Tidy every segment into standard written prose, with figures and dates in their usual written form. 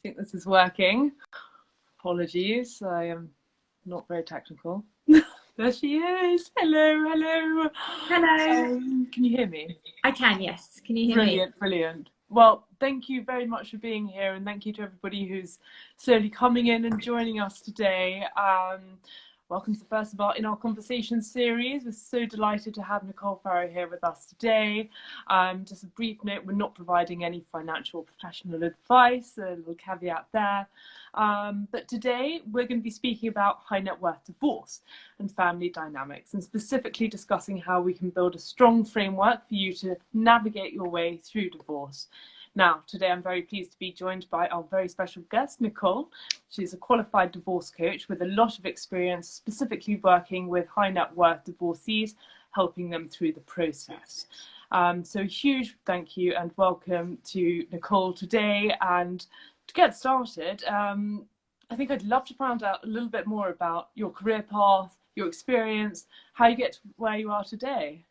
think this is working. Apologies, I am not very technical. There she is. Hello, hello. Hello. Can you hear me? I can, yes. Can you hear Brilliant, me? brilliant. Well, thank you very much for being here, and thank you to everybody who's slowly coming in and joining us today. Welcome to the first in our conversation series. We're so delighted to have Nichole Farrow here with us today. Just a brief note, we're not providing any financial or professional advice, a little caveat there. But today we're going to be speaking about high net worth divorce and family dynamics, and specifically discussing how we can build a strong framework for you to navigate your way through divorce. Now, today I'm very pleased to be joined by our very special guest, Nichole. She's a qualified divorce coach with a lot of experience, specifically working with high net worth divorcees, helping them through the process. So huge thank you and welcome to Nichole today. And to get started, I think I'd love to find out a little bit more about your career path, your experience, how you get to where you are today.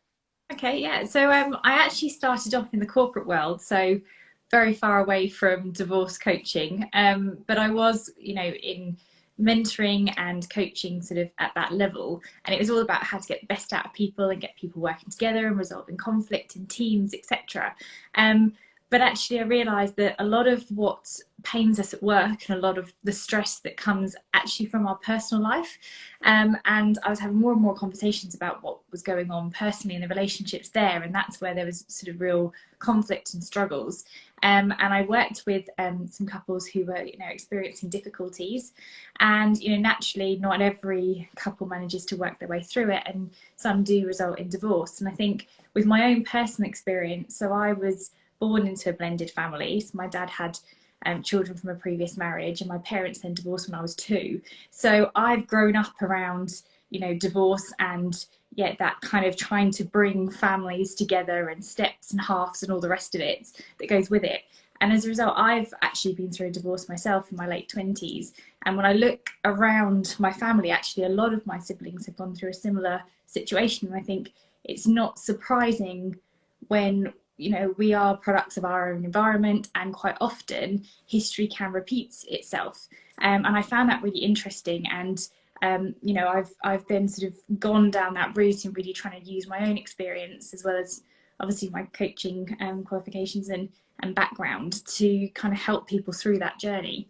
Okay, yeah. So I actually started off in the corporate world, so very far away from divorce coaching. But I was, in mentoring and coaching sort of at that level. And it was all about how to get the best out of people and get people working together and resolving conflict in teams, etc. But actually I realised that a lot of what pains us at work and a lot of the stress that comes actually from our personal life. And I was having more and more conversations about what was going on personally in the relationships there. And that's where there was sort of real conflict and struggles. And I worked with some couples who were, experiencing difficulties. And, naturally, not every couple manages to work their way through it. And some do result in divorce. And I think with my own personal experience, so I was born into a blended family. So my dad had children from a previous marriage, and my parents then divorced when I was 2. So I've grown up around, divorce and that kind of trying to bring families together and steps and halves and all the rest of it that goes with it. And as a result, I've actually been through a divorce myself in my late 20s. And when I look around my family, actually, a lot of my siblings have gone through a similar situation. And I think it's not surprising when we are products of our own environment, and quite often history can repeat itself. And I found that really interesting. And, I've then sort of gone down that route and really trying to use my own experience, as well as obviously my coaching qualifications and background, to kind of help people through that journey.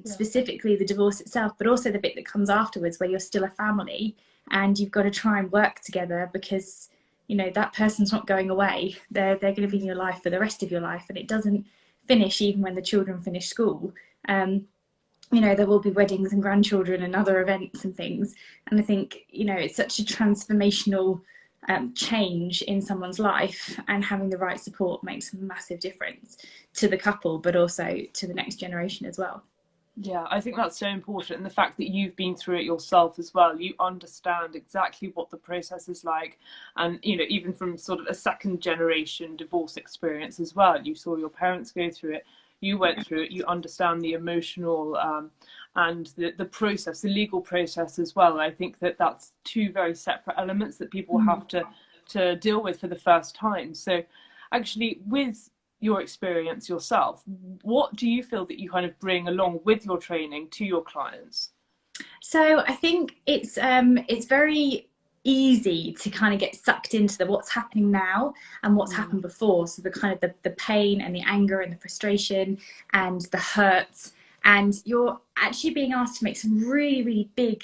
Specifically the divorce itself, but also the bit that comes afterwards, where you're still a family and you've got to try and work together, because that person's not going away. They're going to be in your life for the rest of your life, and it doesn't finish even when the children finish school. There will be weddings and grandchildren and other events and things. And I think, it's such a transformational change in someone's life, and having the right support makes a massive difference to the couple, but also to the next generation as well. Yeah, I think that's so important. And the fact that you've been through it yourself as well, you understand exactly what the process is like. And, even from sort of a second generation divorce experience as well, you saw your parents go through it, you went through it, you understand the emotional and the process, the legal process as well. I think that that's two very separate elements that people have to deal with for the first time. So actually, with your experience yourself, what do you feel that you kind of bring along with your training to your clients? So I think it's very easy to kind of get sucked into what's happening now and what's happened before. So the kind of the pain and the anger and the frustration and the hurt, and you're actually being asked to make some really, really big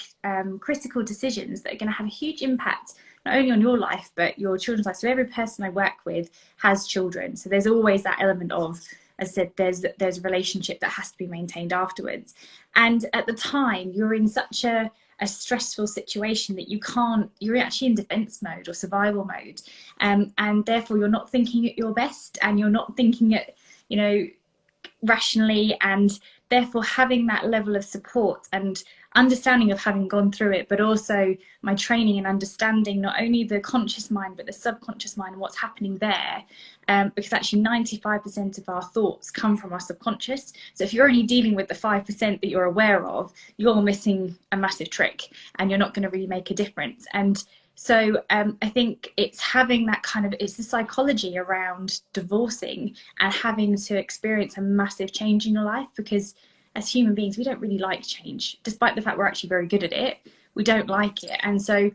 critical decisions that are going to have a huge impact not only on your life, but your children's life. So every person I work with has children. So there's always that element of, as I said, there's a relationship that has to be maintained afterwards. And at the time, you're in such a stressful situation that you're actually in defense mode or survival mode. And therefore you're not thinking at your best, and you're not thinking at, rationally, and therefore having that level of support. And understanding of having gone through it, but also my training and understanding not only the conscious mind but the subconscious mind and what's happening there, because actually 95% of our thoughts come from our subconscious. So if you're only dealing with the 5% that you're aware of, you're missing a massive trick and you're not going to really make a difference. And so I think it's having that kind of, it's the psychology around divorcing and having to experience a massive change in your life, because as human beings, we don't really like change, despite the fact we're actually very good at it. We don't like it. And so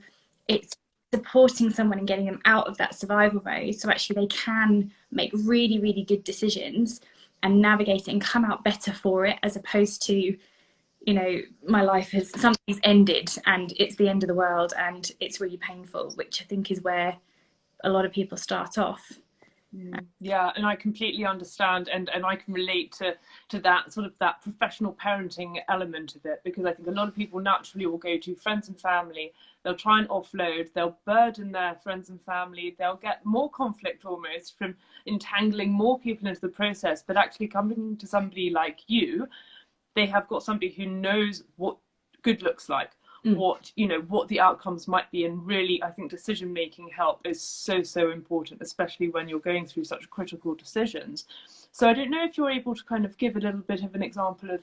it's supporting someone and getting them out of that survival mode so actually they can make really, really good decisions and navigate it and come out better for it, as opposed to, you know, my life has, something's ended and it's the end of the world and it's really painful, which I think is where a lot of people start off. Yeah, and I completely understand, and I can relate to that sort of that professional parenting element of it, because I think a lot of people naturally will go to friends and family, they'll try and offload, they'll burden their friends and family, they'll get more conflict almost from entangling more people into the process, but actually coming to somebody like you, they have got somebody who knows what good looks like, what, you know, what the outcomes might be. And really, I think decision making help is so important, especially when you're going through such critical decisions. So I don't know if you're able to kind of give a little bit of an example of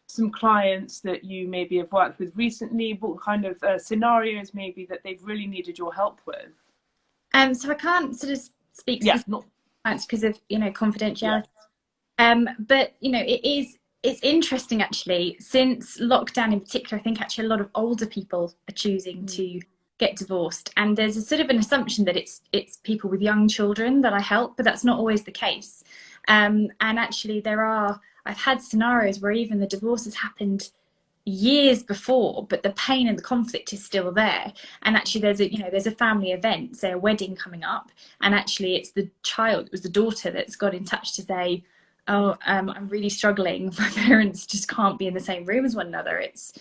some clients that you maybe have worked with recently, what kind of scenarios maybe that they've really needed your help with. So I can't sort of speak specifically because of, you know, confidentiality. But you know, it's interesting actually, since lockdown in particular. I think actually a lot of older people are choosing to get divorced, and there's a sort of an assumption that it's people with young children that I help, but that's not always the case. And actually I've had scenarios where even the divorce has happened years before, but the pain and the conflict is still there. And actually there's a family event, say a wedding coming up, and actually it was the daughter that's got in touch to say, oh, I'm really struggling. My parents just can't be in the same room as one another. It's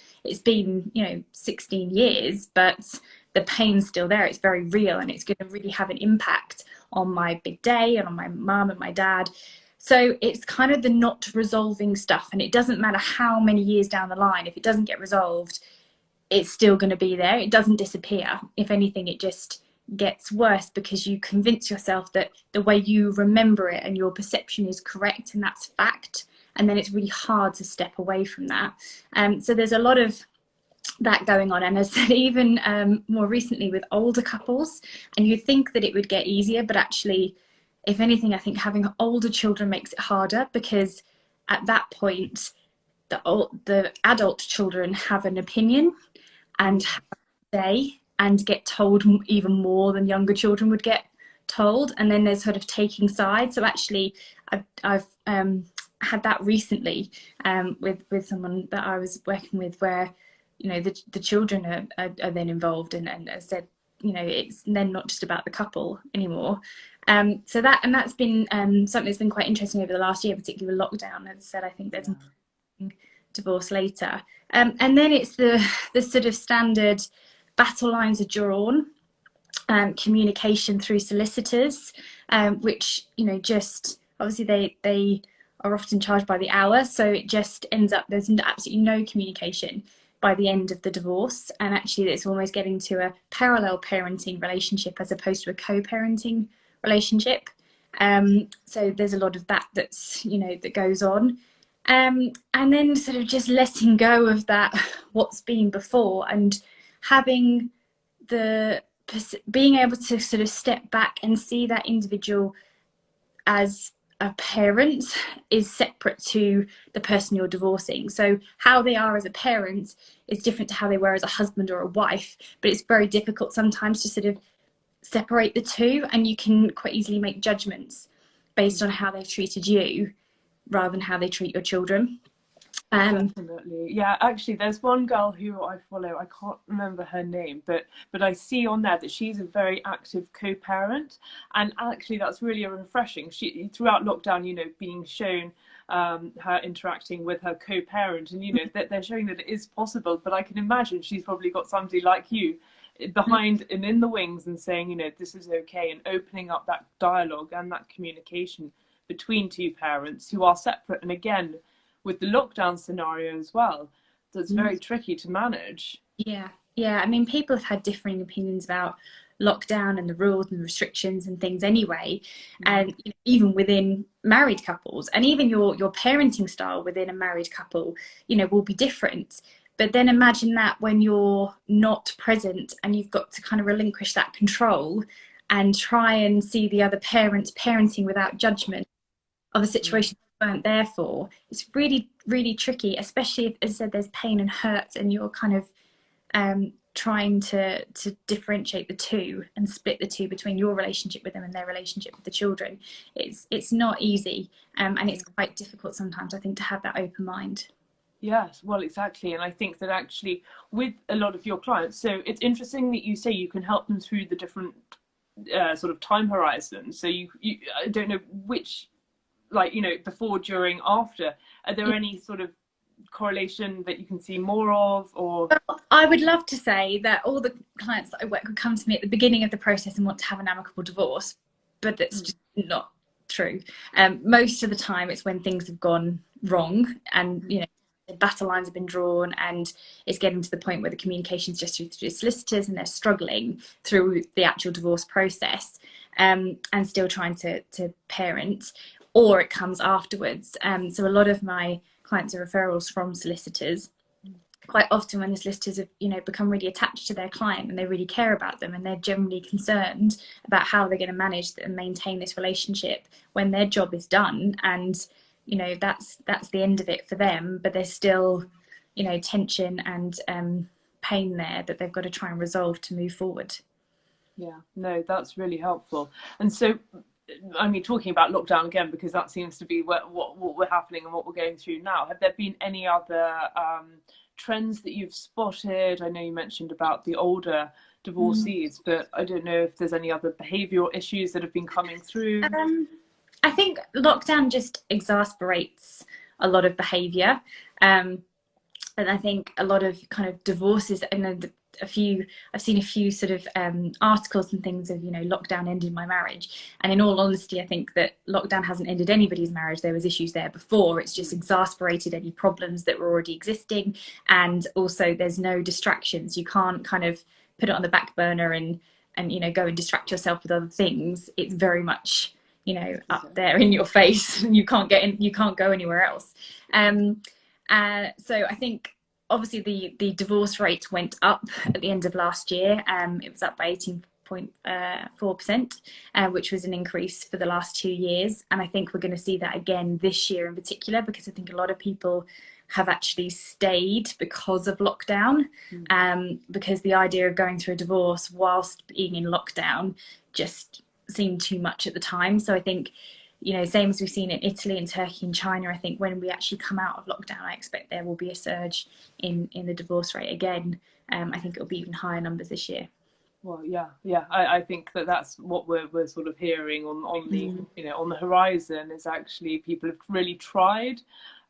been, you know, 16 years, but the pain's still there. It's very real, and it's going to really have an impact on my big day and on my mum and my dad. So it's kind of the not resolving stuff, and it doesn't matter how many years down the line, if it doesn't get resolved, it's still going to be there. It doesn't disappear. If anything, it just gets worse, because you convince yourself that the way you remember it and your perception is correct, and that's fact, and then it's really hard to step away from that. So there's a lot of that going on, and as I said, even more recently with older couples, and you'd think that it would get easier, but actually, if anything, I think having older children makes it harder, because at that point the adult children have an opinion and say and get told even more than younger children would get told, and then there's sort of taking sides. So actually I've had that recently with someone that I was working with, where, you know, the children are then involved, and as said, you know, it's then not just about the couple anymore. So that's been something that's been quite interesting over the last year, particularly with lockdown. As I said, I think there's divorce later, and then it's the sort of standard battle lines are drawn, communication through solicitors, which, you know, just obviously they are often charged by the hour, so it just ends up there's absolutely no communication by the end of the divorce, and actually it's almost getting to a parallel parenting relationship as opposed to a co-parenting relationship. So there's a lot of that's, you know, that goes on, and then sort of just letting go of that what's been before, and having being able to sort of step back and see that individual as a parent is separate to the person you're divorcing. So how they are as a parent is different to how they were as a husband or a wife, but it's very difficult sometimes to sort of separate the two, and you can quite easily make judgments based on how they've treated you rather than how they treat your children. Definitely. Yeah, actually there's one girl who I follow, I can't remember her name, but I see on there that she's a very active co-parent, and actually that's really refreshing. She, throughout lockdown, you know, being shown her interacting with her co-parent, and, you know, that they're showing that it is possible. But I can imagine she's probably got somebody like you behind and in the wings and saying, you know, this is okay, and opening up that dialogue and that communication between two parents who are separate. And again, with the lockdown scenario as well, that's very tricky to manage. Yeah, yeah. I mean, people have had differing opinions about lockdown and the rules and restrictions and things anyway, and even within married couples, and even your parenting style within a married couple, will be different. But then imagine that when you're not present and you've got to kind of relinquish that control and try and see the other parents parenting without judgment of a situation you weren't there for. It's really, really tricky, especially if, as I said, there's pain and hurt and you're kind of trying to differentiate the two and split the two between your relationship with them and their relationship with the children. It's not easy, and it's quite difficult sometimes, I think, to have that open mind. Yes, well, exactly. And I think that actually with a lot of your clients, so it's interesting that you say you can help them through the different sort of time horizons. So you I don't know which, like, before, during, after, are there any sort of correlation that you can see more of? Or well, I would love to say that all the clients that I work with come to me at the beginning of the process and want to have an amicable divorce, but that's just not true. Most of the time it's when things have gone wrong and the battle lines have been drawn and it's getting to the point where the communication's just through solicitors and they're struggling through the actual divorce process, and still trying to parent, or it comes afterwards. So a lot of my clients are referrals from solicitors. Quite often when the solicitors have become really attached to their client and they really care about them and they're generally concerned about how they're going to manage and maintain this relationship when their job is done, and that's the end of it for them, but there's still tension and pain there that they've got to try and resolve to move forward. Yeah, no, that's really helpful. And so, I mean, talking about lockdown again, because that seems to be what we're happening and what we're going through now, have there been any other trends that you've spotted? I know you mentioned about the older divorcees, but I don't know if there's any other behavioural issues that have been coming through. I think lockdown just exasperates a lot of behaviour, and I think a lot of kind of divorces, and I've seen a few sort of articles and things of lockdown ended my marriage, and in all honesty I think that lockdown hasn't ended anybody's marriage. There was issues there before, it's just exasperated any problems that were already existing, and also there's no distractions. You can't kind of put it on the back burner and go and distract yourself with other things. It's very much up there in your face, and you can't go anywhere else. So I think obviously the divorce rate went up at the end of last year. It was up by 18.4%, which was an increase for the last 2 years. And I think we're going to see that again this year in particular, because I think a lot of people have actually stayed because of lockdown, because the idea of going through a divorce whilst being in lockdown just seemed too much at the time. So I think same as we've seen in Italy and Turkey and China, I think when we actually come out of lockdown, I expect there will be a surge in the divorce rate again. I think it'll be even higher numbers this year. Well, yeah. I think that's what we're sort of hearing on the on the horizon, is actually people have really tried,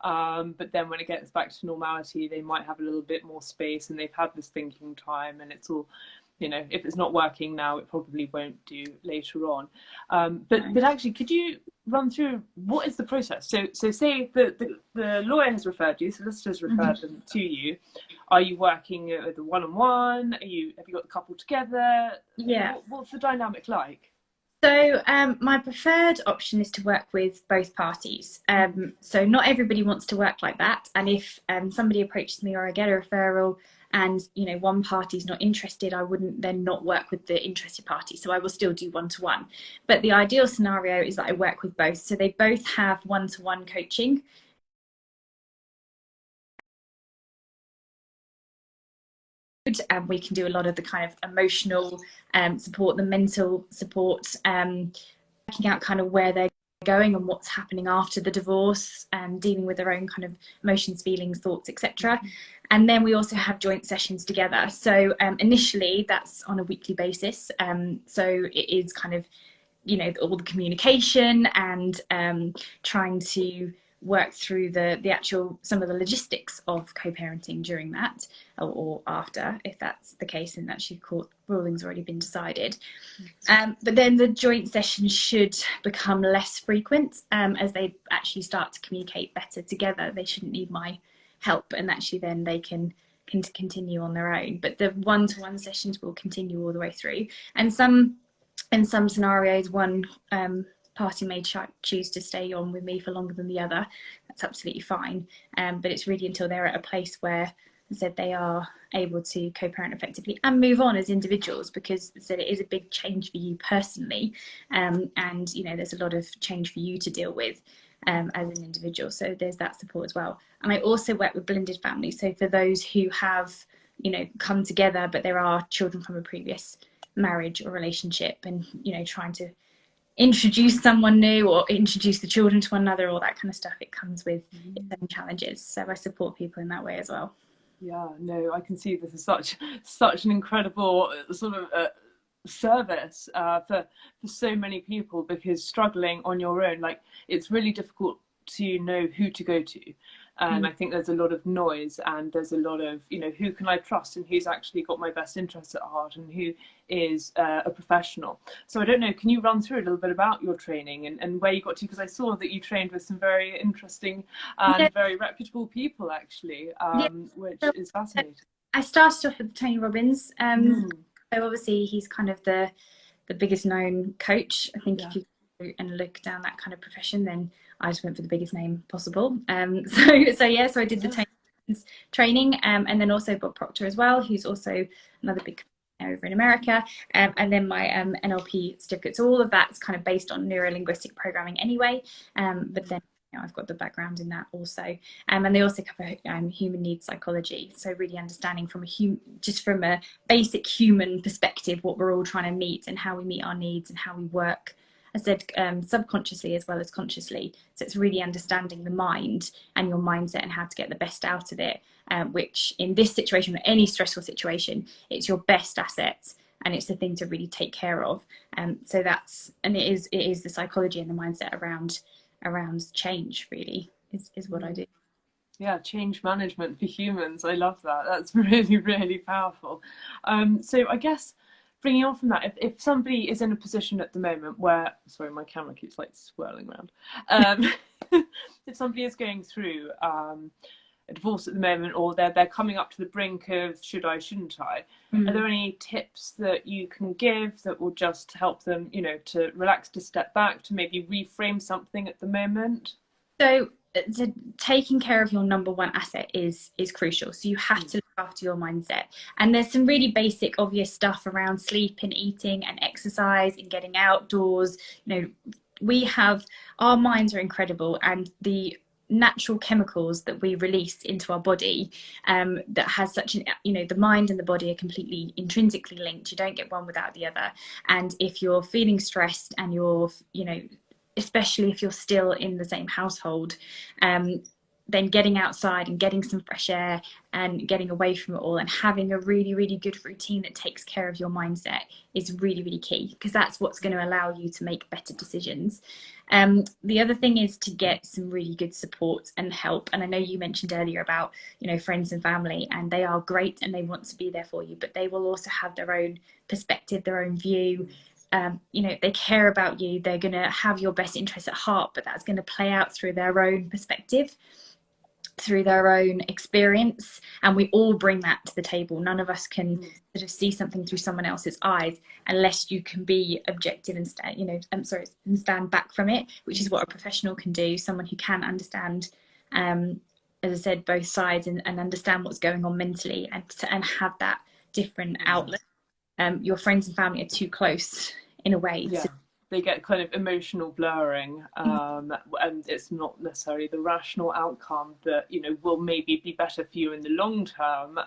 but then when it gets back to normality, they might have a little bit more space and they've had this thinking time, and it's all, if it's not working now, it probably won't do later on. But actually, could you run through what is the process? So say the lawyer has referred you, solicitors referred them to you. Are you working with a one-on-one? Have you got the couple together? Yeah. What's the dynamic like? So my preferred option is to work with both parties. So not everybody wants to work like that. And if somebody approaches me or I get a referral and one party's not interested, I wouldn't then not work with the interested party. So I will still do one-to-one. But the ideal scenario is that I work with both. So they both have one-to-one coaching. And we can do a lot of the kind of emotional support, the mental support, working out kind of where they're going and what's happening after the divorce, and dealing with their own kind of emotions, feelings, thoughts, etc. And then we also have joint sessions together. So initially that's on a weekly basis. So it is kind of, all the communication and trying to work through the actual, some of the logistics of co-parenting during that, or after, if that's the case and actually court ruling's already been decided. But then the joint sessions should become less frequent as they actually start to communicate better together. They shouldn't need my help, and actually then they can continue on their own. But the one-to-one sessions will continue all the way through, and in some scenarios one party may choose to stay on with me for longer than the other. That's absolutely fine, but it's really until they're at a place where, as I said, they are able to co-parent effectively and move on as individuals, because as I said, it is a big change for you personally, and you know, there's a lot of change for you to deal with as an individual, so there's that support as well. And I also work with blended families, so for those who have, you know, come together but there are children from a previous marriage or relationship, and you know, trying to introduce someone new or introduce the children to one another, all that kind of stuff, it comes with its own challenges, so I support people in that way as well. Yeah, no, I can see this is such an incredible sort of service for so many people, because struggling on your own, like, it's really difficult to know who to go to. And I think there's a lot of noise, and there's a lot of, you know, who can I trust, and who's actually got my best interests at heart, and who is a professional. So I don't know, can you run through a little bit about your training and where you got to? Because I saw that you trained with some very interesting and very reputable people, actually, which is fascinating. I started off with Tony Robbins. So obviously he's kind of the biggest known coach. I think if you go and look down that kind of profession, then I just went for the biggest name possible. So I did the Tony Robbins training, and then also Bob Proctor as well, who's also another big over in America, and then my NLP certificate. So all of that's kind of based on neuro-linguistic programming anyway, but then, you know, I've got the background in that also, and they also cover human needs psychology, so really understanding from a basic human perspective what we're all trying to meet, and how we meet our needs, and how we work, I said, subconsciously as well as consciously. So it's really understanding the mind and your mindset and how to get the best out of it, which in this situation or any stressful situation, it's your best asset, and it's the thing to really take care of. So it is the psychology and the mindset around change, really, is what I do. Yeah, change management for humans. I love that. That's really, really powerful. So I guess, bringing on from that, if somebody is in a position at the moment where, sorry, my camera keeps like swirling around. If somebody is going through a divorce at the moment, or they're coming up to the brink of should I, shouldn't I? Are there any tips that you can give that will just help them, you know, to relax, to step back, to maybe reframe something at the moment? So taking care of your number one asset is crucial. So you have to look after your mindset, and there's some really basic obvious stuff around sleep and eating and exercise and getting outdoors. You know, our minds are incredible, and the natural chemicals that we release into our body, that has such an, you know, the mind and the body are completely intrinsically linked. You don't get one without the other. And if you're feeling stressed, and you're, you know, especially if you're still in the same household, then getting outside and getting some fresh air and getting away from it all, and having a really, really good routine that takes care of your mindset is really, really key, because that's what's going to allow you to make better decisions. The other thing is to get some really good support and help. And I know you mentioned earlier about, you know, friends and family, and they are great and they want to be there for you, but they will also have their own perspective, their own view. You know, they care about you, they're going to have your best interests at heart, but that's going to play out through their own perspective, through their own experience, and we all bring that to the table. None of us can sort of see something through someone else's eyes unless you can be objective and stand back from it, which is what a professional can do, someone who can understand, as I said, both sides, and understand what's going on mentally, and have that different outlet. Your friends and family are too close in a way. They get kind of emotional blurring, and it's not necessarily the rational outcome that, you know, will maybe be better for you in the long term,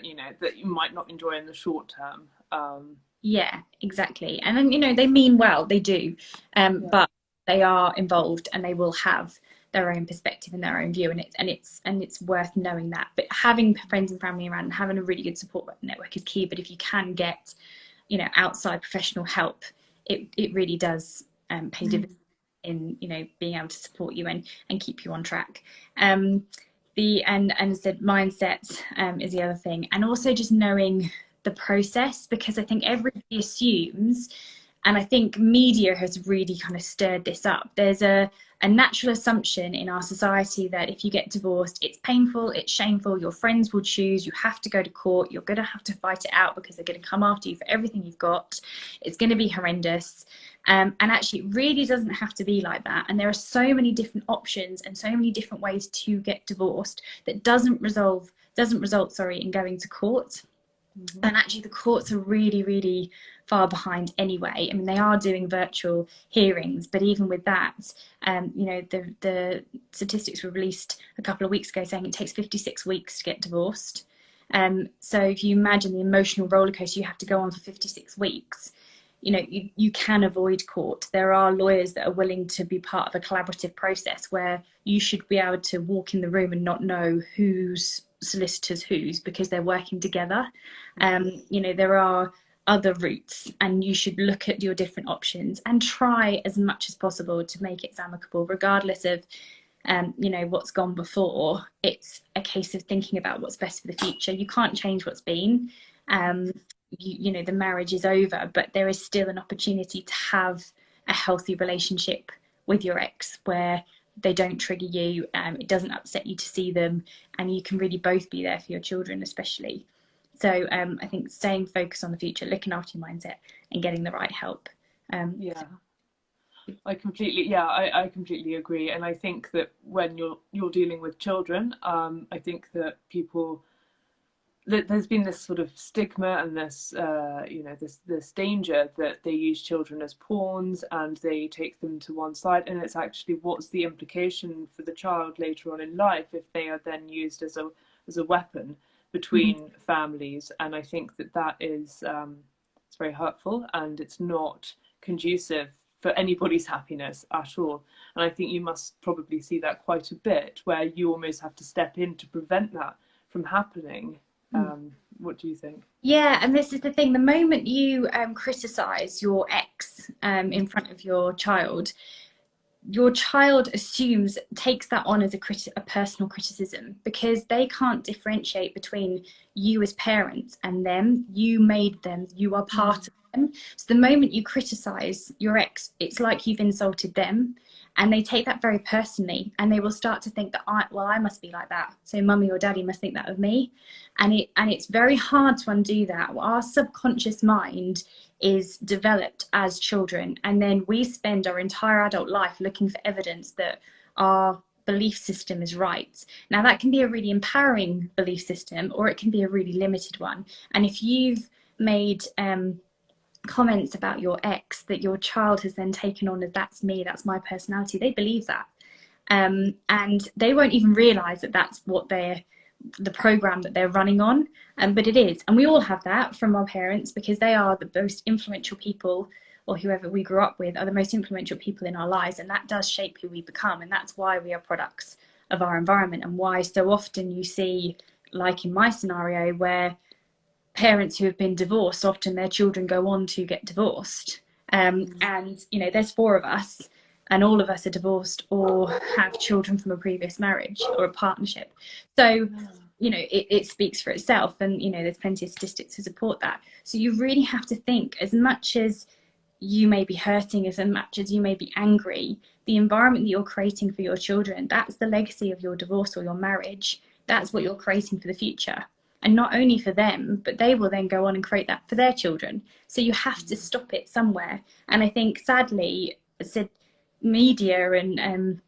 you know, that you might not enjoy in the short term. Yeah, exactly. And then, you know, they mean well, they do, but they are involved, and they will have their own perspective and their own view, and it's worth knowing that. But having friends and family around and having a really good support network is key. But if you can get, you know, outside professional help, it really does pay dividends in, you know, being able to support you and keep you on track. And as I said, mindset is the other thing, and also just knowing the process, because I think everybody assumes, and I think media has really kind of stirred this up, there's a a natural assumption in our society that if you get divorced, it's painful, it's shameful, your friends will choose, you have to go to court, you're going to have to fight it out because they're going to come after you for everything you've got. It's going to be horrendous. And actually, it really doesn't have to be like that. And there are so many different options and so many different ways to get divorced that doesn't result, in going to court. Mm-hmm. And actually, the courts are really, really far behind anyway. I mean, they are doing virtual hearings, but even with that, you know, the statistics were released a couple of weeks ago saying it takes 56 weeks to get divorced. So if you imagine the emotional roller coaster you have to go on for 56 weeks, you know, you can avoid court. There are lawyers that are willing to be part of a collaborative process where you should be able to walk in the room and not know whose solicitors whose, because they're working together. You know, there are other routes, and you should look at your different options and try as much as possible to make it amicable, regardless of you know, what's gone before. It's a case of thinking about what's best for the future. You can't change what's been. You know, the marriage is over, but there is still an opportunity to have a healthy relationship with your ex where they don't trigger you, it doesn't upset you to see them, and you can really both be there for your children especially. So I think staying focused on the future, looking after your mindset and getting the right help. Yeah, I completely agree. And I think that when you're dealing with children, I think that there's been this sort of stigma and this you know, this danger that they use children as pawns and they take them to one side, and it's actually what's the implication for the child later on in life if they are then used as a weapon between families. And I think that is it's very hurtful, and it's not conducive for anybody's happiness at all. And I think you must probably see that quite a bit, where you almost have to step in to prevent that from happening. What do you think? Yeah, and this is the thing. The moment you criticize your ex in front of your child takes that on as a personal criticism, because they can't differentiate between you as parents and them. You made them, you are part of them. So the moment you criticize your ex, it's like you've insulted them, and they take that very personally, and they will start to think that I must be like that, so mummy or daddy must think that of me. And it's very hard to undo that. Our subconscious mind is developed as children, and then we spend our entire adult life looking for evidence that our belief system is right. Now, that can be a really empowering belief system, or it can be a really limited one. And if you've made comments about your ex that your child has then taken on as that's me, that's my personality, they believe that, and they won't even realize that that's what the program that they're running on, but it is. And we all have that from our parents, because they are the most influential people, or whoever we grew up with are the most influential people in our lives, and that does shape who we become. And that's why we are products of our environment, and why so often you see, like in my scenario, where parents who have been divorced, often their children go on to get divorced. And you know, there's 4 of us, and all of us are divorced or have children from a previous marriage or a partnership. So, you know, it speaks for itself, and you know, there's plenty of statistics to support that. So you really have to think, as much as you may be hurting, as much as you may be angry, the environment that you're creating for your children, that's the legacy of your divorce or your marriage. That's what you're creating for the future. And not only for them, but they will then go on and create that for their children. So you have to stop it somewhere. And I think, sadly, media and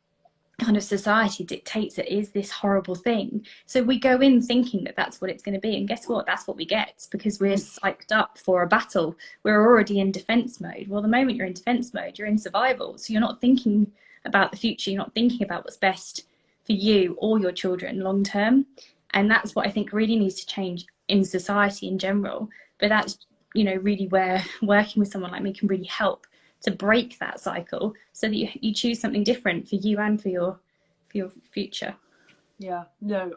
kind of society dictates it is this horrible thing. So we go in thinking that that's what it's going to be. And guess what? That's what we get, because we're psyched up for a battle. We're already in defense mode. Well, the moment you're in defense mode, you're in survival. So you're not thinking about the future. You're not thinking about what's best for you or your children long term. And that's what I think really needs to change in society in general. But that's, you know, really where working with someone like me can really help to break that cycle, so that you choose something different for you and for your future. Yeah, no,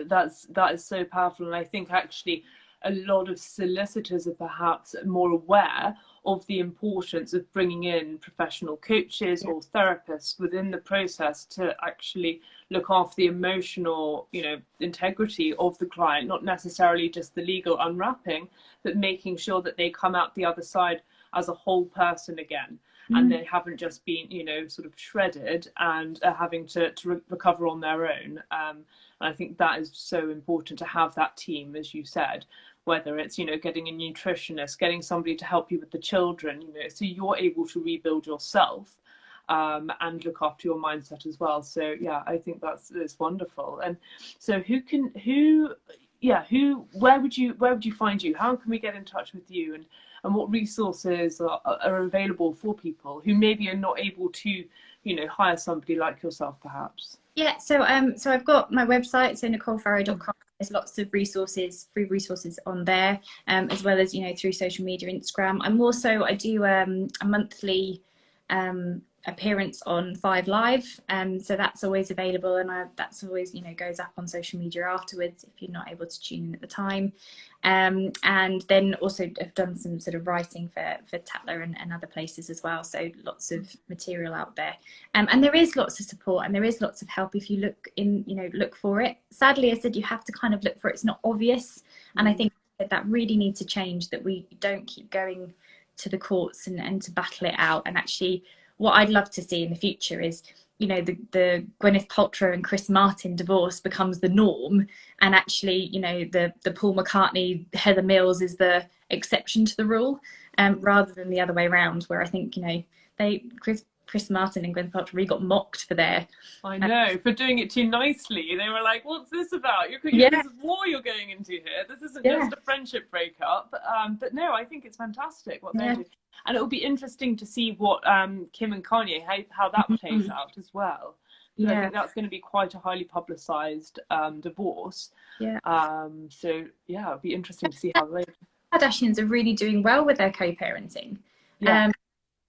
that is so powerful. And I think actually a lot of solicitors are perhaps more aware of the importance of bringing in professional coaches or therapists within the process to actually look after the emotional, you know, integrity of the client, not necessarily just the legal unwrapping, but making sure that they come out the other side as a whole person again. And they haven't just been, you know, sort of shredded and are having to recover on their own. And I think that is so important to have that team, as you said, whether it's, you know, getting a nutritionist, getting somebody to help you with the children, you know, so you're able to rebuild yourself, and look after your mindset as well. So yeah, I think that's wonderful. And so where would you find you? How can we get in touch with you? And what resources are available for people who maybe are not able to, you know, hire somebody like yourself, perhaps? Yeah, so I've got my website, so nicholefarrow.com. There's lots of resources, free resources on there, as well as, you know, through social media, Instagram. I do a monthly appearance on 5 Live, so that's always available, and that's always, you know, goes up on social media afterwards if you're not able to tune in at the time. And then also I've done some sort of writing for Tatler and other places as well, so lots of material out there, and there is lots of support and there is lots of help if you look for it. Sadly, I said you have to kind of look for it. It's not obvious, and I think that really needs to change, that we don't keep going to the courts and to battle it out. And actually, what I'd love to see in the future is, you know, the Gwyneth Paltrow and Chris Martin divorce becomes the norm, and actually, you know, the Paul McCartney, Heather Mills is the exception to the rule, rather than the other way around, where I think, you know, Chris Martin and Gwyneth Paltrow really got mocked for their... I know, for doing it too nicely. They were like, what's this about? This is war you're going into here. This isn't just a friendship breakup. But no, I think it's fantastic what they do. And it will be interesting to see what Kim and Kanye, how that plays out as well. I think that's going to be quite a highly publicised divorce. So yeah, it'll be interesting to see how they... Kardashians are really doing well with their co-parenting.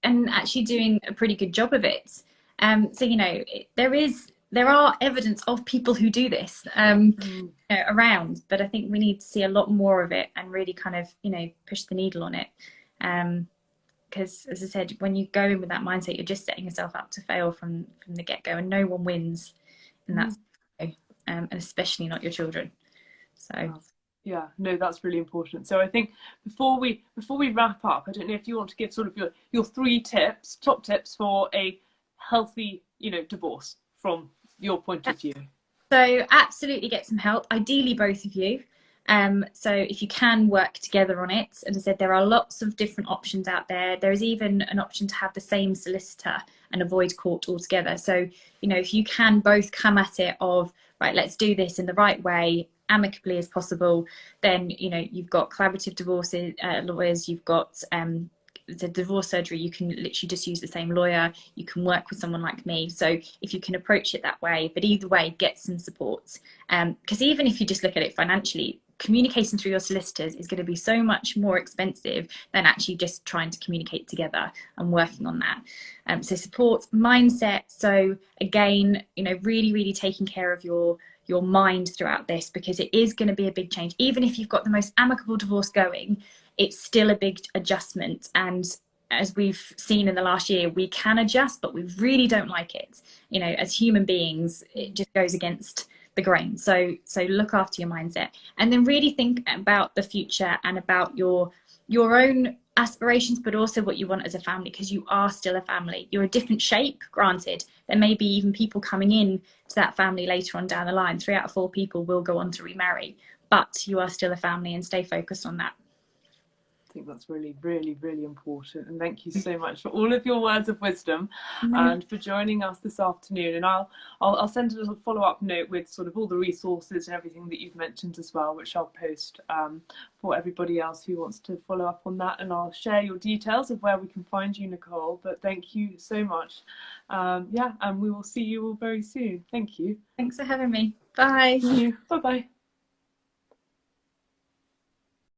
And actually doing a pretty good job of it. So, you know, there are evidence of people who do this you know, around, but I think we need to see a lot more of it and really kind of, you know, push the needle on it. Because, as I said, when you go in with that mindset, you're just setting yourself up to fail from the get-go, and no one wins in that, and especially not your children. So. Yeah, no, that's really important. So I think before we wrap up, I don't know if you want to give sort of your 3 top tips for a healthy, you know, divorce from your point of view. So absolutely get some help, ideally both of you. So if you can work together on it, as I said, there are lots of different options out there. There is even an option to have the same solicitor and avoid court altogether. So, you know, if you can both come at it of, right, let's do this in the right way, amicably as possible, then, you know, you've got collaborative divorces, lawyers, you've got the divorce surgery, you can literally just use the same lawyer, you can work with someone like me. So if you can approach it that way, but either way, get some support. Because even if you just look at it financially, communicating through your solicitors is going to be so much more expensive than actually just trying to communicate together and working on that. So support, mindset. So again, you know, really taking care of your mind throughout this, because it is going to be a big change. Even if you've got the most amicable divorce going, it's still a big adjustment. And as we've seen in the last year, we can adjust, but we really don't like it. You know, as human beings, it just goes against the grain. So look after your mindset, and then really think about the future and about your own aspirations, but also what you want as a family, because you are still a family. You're a different shape, granted. There may be even people coming in to that family later on down the line. 3 out of 4 people will go on to remarry, but you are still a family, and stay focused on that. I think that's really important, and thank you so much for all of your words of wisdom and for joining us this afternoon. And I'll send a little follow-up note with sort of all the resources and everything that you've mentioned as well, which I'll post for everybody else who wants to follow up on that. And I'll share your details of where we can find you, Nichole. But thank you so much. And we will see you all very soon. Thank you. Thanks for having me. Bye. Bye bye.